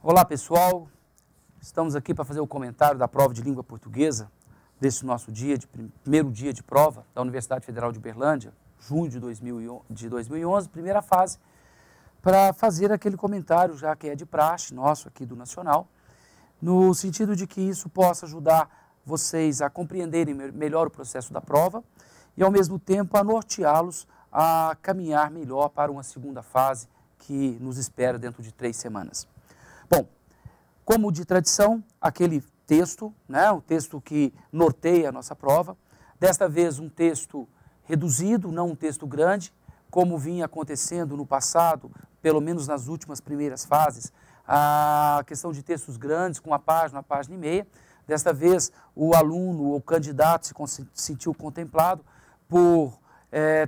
Olá pessoal, estamos aqui para fazer o comentário da prova de língua portuguesa desse nosso primeiro dia de prova da Universidade Federal de Uberlândia, junho de 2011, primeira fase, para fazer aquele comentário já que é de praxe nosso aqui do Nacional, no sentido de que isso possa ajudar vocês a compreenderem melhor o processo da prova e ao mesmo tempo a norteá-los a caminhar melhor para uma segunda fase que nos espera dentro de 3 semanas. Bom, como de tradição, aquele texto, o texto que norteia a nossa prova, desta vez um texto reduzido, não um texto grande, como vinha acontecendo no passado, pelo menos nas últimas primeiras fases, a questão de textos grandes, com uma página e meia. Desta vez, o aluno ou candidato se sentiu contemplado por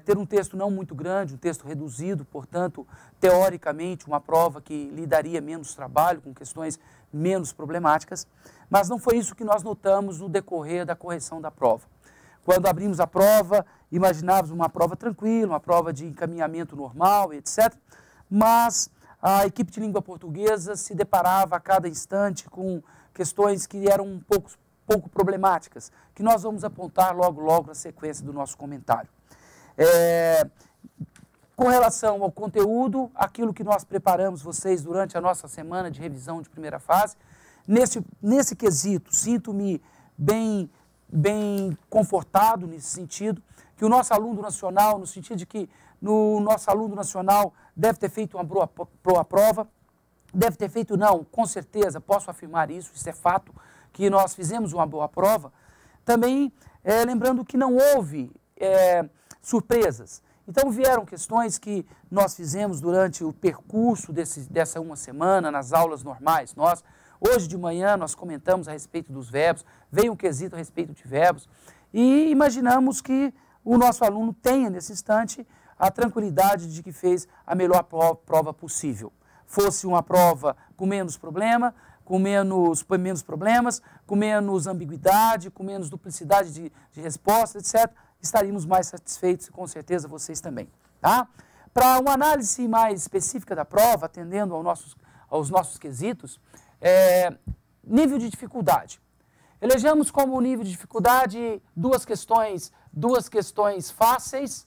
ter um texto não muito grande, um texto reduzido, portanto, teoricamente, uma prova que lhe daria menos trabalho, com questões menos problemáticas, mas não foi isso que nós notamos no decorrer da correção da prova. Quando abrimos a prova, imaginávamos uma prova tranquila, uma prova de encaminhamento normal, etc., mas a equipe de língua portuguesa se deparava a cada instante com questões que eram um pouco problemáticas, que nós vamos apontar logo na sequência do nosso comentário. Com relação ao conteúdo, aquilo que nós preparamos vocês durante a nossa semana de revisão de primeira fase, nesse quesito, sinto-me bem confortado nesse sentido, que o nosso aluno nacional, no sentido de que o nosso aluno nacional deve ter feito uma boa prova, deve ter feito não, com certeza, posso afirmar isso é fato, que nós fizemos uma boa prova. Também lembrando que não houve surpresas. Então vieram questões que nós fizemos durante o percurso dessa uma semana, nas aulas normais. Hoje de manhã nós comentamos a respeito dos verbos, veio um quesito a respeito de verbos e imaginamos que o nosso aluno tenha nesse instante a tranquilidade de que fez a melhor prova possível. Fosse uma prova com menos problema, com menos problemas, com menos ambiguidade, com menos duplicidade de resposta, etc., estaríamos mais satisfeitos e com certeza vocês também. Tá? Para uma análise mais específica da prova, atendendo aos nossos quesitos, nível de dificuldade. Elejamos como nível de dificuldade duas questões fáceis,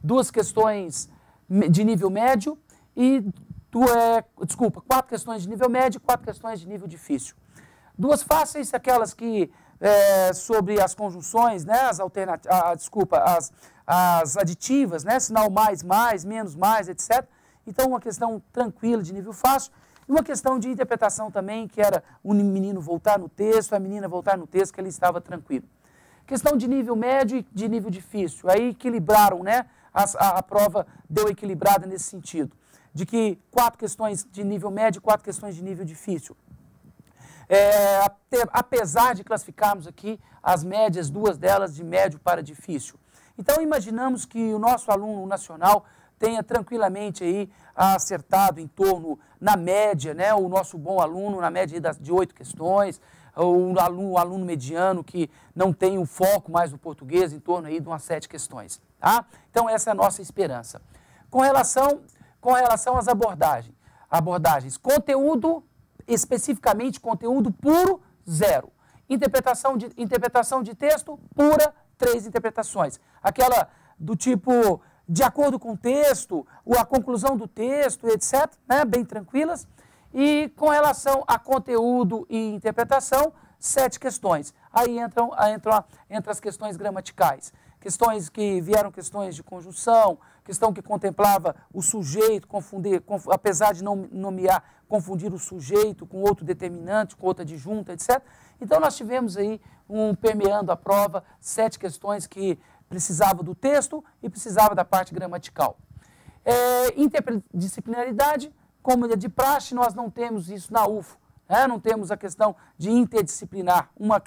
duas questões de nível médio e 4 questões de nível médio e 4 questões de nível difícil. Duas fáceis, aquelas que sobre as conjunções, as aditivas, sinal mais, menos, mais, etc. Então, uma questão tranquila de nível fácil. E uma questão de interpretação também, que era o menino voltar no texto, a menina voltar no texto, que ele estava tranquilo. Questão de nível médio e de nível difícil. Aí equilibraram, a prova deu equilibrada nesse sentido, de que 4 questões de nível médio e 4 questões de nível difícil. Apesar de classificarmos aqui as médias, 2 delas de médio para difícil. Então, imaginamos que o nosso aluno nacional tenha tranquilamente aí acertado em torno, na média, o nosso bom aluno, na média de 8 questões, o aluno mediano que não tem o foco mais no português, em torno aí de umas 7 questões. Tá? Então, essa é a nossa esperança. Com relação às abordagens, conteúdo, especificamente conteúdo puro, 0. Interpretação de texto, pura, 3 interpretações. Aquela do tipo, de acordo com o texto, a conclusão do texto, etc., bem tranquilas. E com relação a conteúdo e interpretação, 7 questões. Aí entram as questões gramaticais. Questões de conjunção, questão que contemplava o sujeito, apesar de não nomear, confundir o sujeito com outro determinante, com outra adjunta, etc. Então, nós tivemos aí, permeando a prova, 7 questões que precisavam do texto e precisavam da parte gramatical. Interdisciplinaridade, como é de praxe, nós não temos isso na UFO. Não temos a questão de interdisciplinar, uma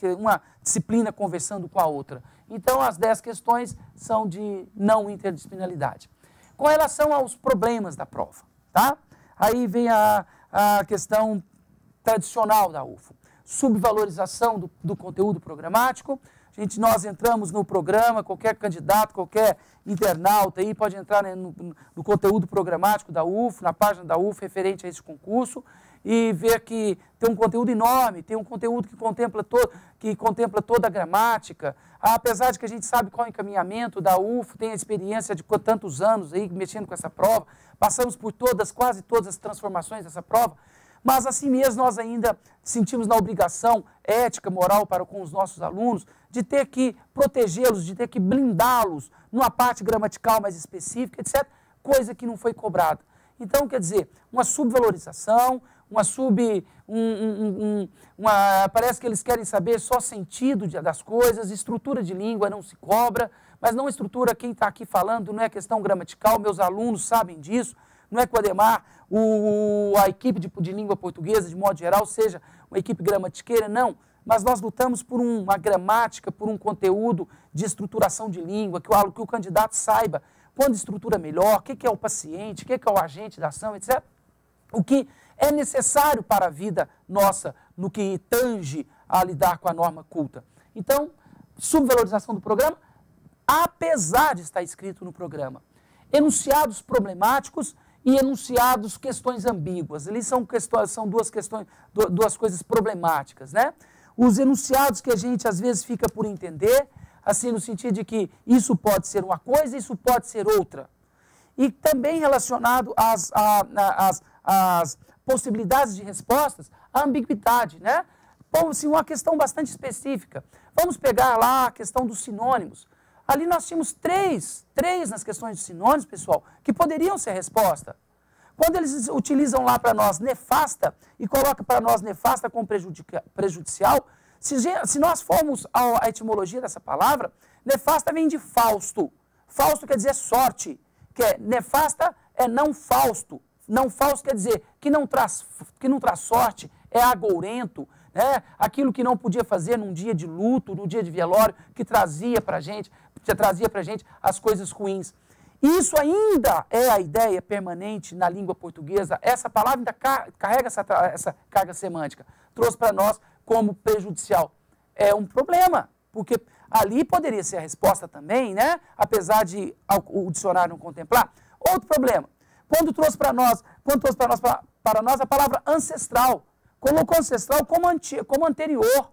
disciplina conversando com a outra. Então, as 10 questões são de não interdisciplinaridade. Com relação aos problemas da prova, tá? Aí vem a questão tradicional da UFO. Subvalorização do conteúdo programático. A Nós entramos no programa, qualquer candidato, qualquer internauta aí pode entrar, né, no conteúdo programático da UF, na página da UF referente a esse concurso, e ver que tem um conteúdo enorme, tem um conteúdo que contempla toda a gramática, apesar de que a gente sabe qual é o encaminhamento da UF, tem a experiência de tantos anos aí mexendo com essa prova, passamos por quase todas as transformações dessa prova, mas assim mesmo nós ainda sentimos na obrigação ética, moral para com os nossos alunos, de ter que protegê-los, de ter que blindá-los numa parte gramatical mais específica, etc., coisa que não foi cobrada. Então, quer dizer, uma subvalorização, parece que eles querem saber só sentido das coisas, estrutura de língua não se cobra, mas não estrutura quem está aqui falando, não é questão gramatical, meus alunos sabem disso, não é que o Ademar, a equipe de língua portuguesa, de modo geral, seja uma equipe gramatiqueira, não, mas nós lutamos por uma gramática, por um conteúdo de estruturação de língua, que o candidato saiba quando estrutura melhor, o que é o paciente, o que é o agente da ação, etc., o que é necessário para a vida nossa no que tange a lidar com a norma culta. Então, subvalorização do programa, apesar de estar escrito no programa. Enunciados problemáticos e enunciados questões ambíguas. Ali são duas coisas problemáticas, né? Os enunciados que a gente às vezes fica por entender, assim no sentido de que isso pode ser uma coisa, isso pode ser outra. E também relacionado às possibilidades de respostas, a ambiguidade, né? Bom, assim, uma questão bastante específica. Vamos pegar lá a questão dos sinônimos. Ali nós tínhamos três nas questões de sinônimos, pessoal, que poderiam ser resposta. Quando eles utilizam lá para nós nefasta e colocam para nós nefasta como prejudicial, se nós formos a etimologia dessa palavra, nefasta vem de Fausto. Fausto quer dizer sorte, que é nefasta é não Fausto. Não Fausto quer dizer que não traz sorte, é agourento, né? Aquilo que não podia fazer num dia de luto, num dia de velório, que trazia para a gente as coisas ruins. Isso ainda é a ideia permanente na língua portuguesa. Essa palavra ainda carrega essa carga semântica. Trouxe para nós como prejudicial. É um problema, porque ali poderia ser a resposta também, né? Apesar de o dicionário não contemplar. Outro problema. Quando trouxe para nós a palavra ancestral, colocou ancestral como anterior.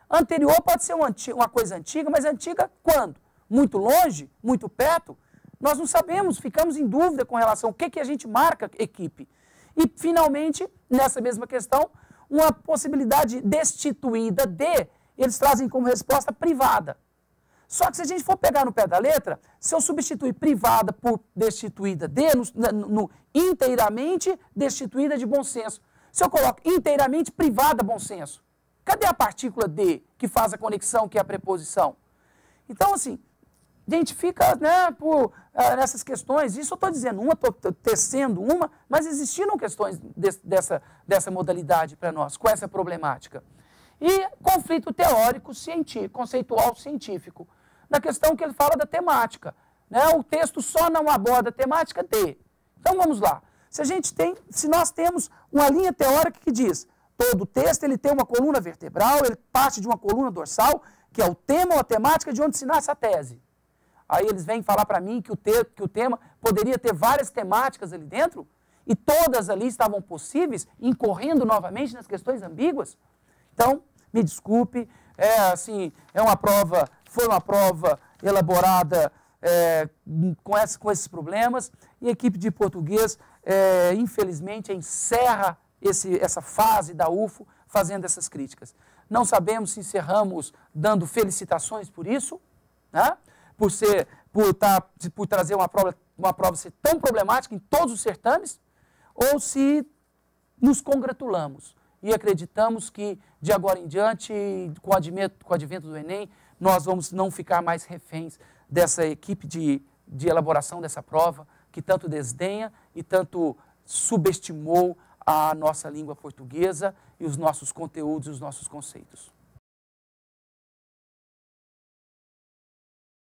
Anterior pode ser uma coisa antiga, mas antiga quando? Muito longe? Muito perto? Nós não sabemos, ficamos em dúvida com relação ao que a gente marca equipe. E, finalmente, nessa mesma questão, uma possibilidade destituída de, eles trazem como resposta privada. Só que se a gente for pegar no pé da letra, se eu substituir privada por destituída de, no inteiramente destituída de bom senso. Se eu coloco inteiramente privada bom senso, cadê a partícula de que faz a conexão, que é a preposição? Então, assim, a gente fica, né, nessas questões, isso eu estou dizendo uma, estou tecendo uma, mas existiram questões dessa modalidade para nós, com essa problemática. E conflito teórico, conceitual, científico, na questão que ele fala da temática. Né? O texto só não aborda a temática de. Então vamos lá. Se nós temos uma linha teórica que diz, todo texto ele tem uma coluna vertebral, ele parte de uma coluna dorsal, que é o tema ou a temática de onde se nasce a tese. Aí eles vêm falar para mim que o tema poderia ter várias temáticas ali dentro, e todas ali estavam possíveis, incorrendo novamente nas questões ambíguas. Então, me desculpe, foi uma prova elaborada com esses problemas, e a equipe de português, infelizmente, encerra essa fase da UFO fazendo essas críticas. Não sabemos se encerramos dando felicitações por isso, né? por trazer uma prova ser tão problemática em todos os certames, ou se nos congratulamos e acreditamos que, de agora em diante, com o advento do Enem, nós vamos não ficar mais reféns dessa equipe de elaboração dessa prova, que tanto desdenha e tanto subestimou a nossa língua portuguesa e os nossos conteúdos e os nossos conceitos.